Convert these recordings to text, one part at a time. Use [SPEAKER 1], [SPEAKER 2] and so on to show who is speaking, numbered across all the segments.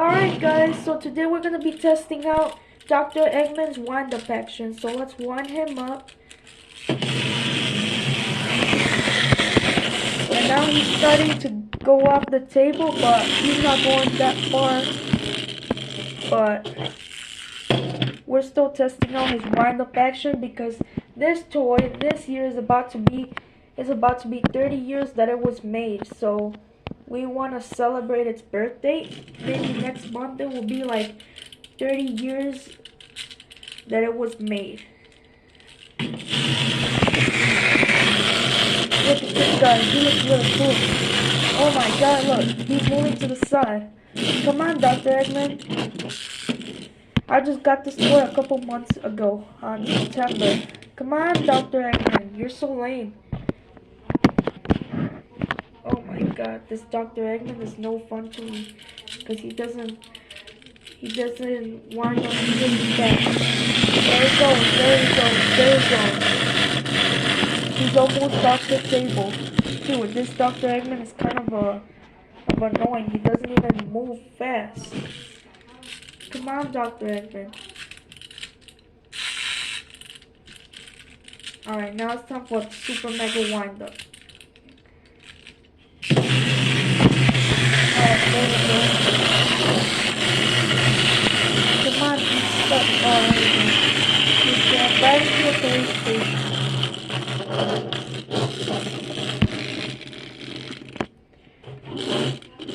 [SPEAKER 1] Alright guys, so today we're going to be testing out Dr. Eggman's wind-up action. So let's wind him up. And now he's starting to go off the table, but he's not going that far. But we're still testing out his wind-up action because this toy this year is about to be 30 years that it was made. So we want to celebrate its birthday. Maybe next month it will be like 30 years that it was made. Look at this guy, he looks really cool. Oh my god, look, he's moving to the side. Come on, Dr. Eggman. I just got this toy a couple months ago on September. Come on, Dr. Eggman, you're so lame. Oh my god, this Dr. Eggman is no fun to me because he doesn't wind up really fast. There he goes. He's almost off the table. Dude, this Dr. Eggman is kind of annoying. He doesn't even move fast. Come on, Dr. Eggman. Alright, now it's time for a super mega wind up. Alright, there we go. Come on, he's stuck. He's going right into the police station.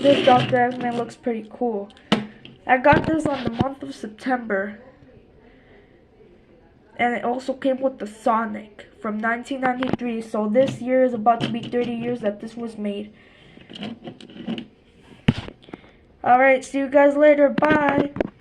[SPEAKER 1] This Dr. Eggman looks pretty cool. I got this on the month of September. And it also came with the Sonic from 1993. So this year is about to be 30 years that this was made. Alright, see you guys later. Bye.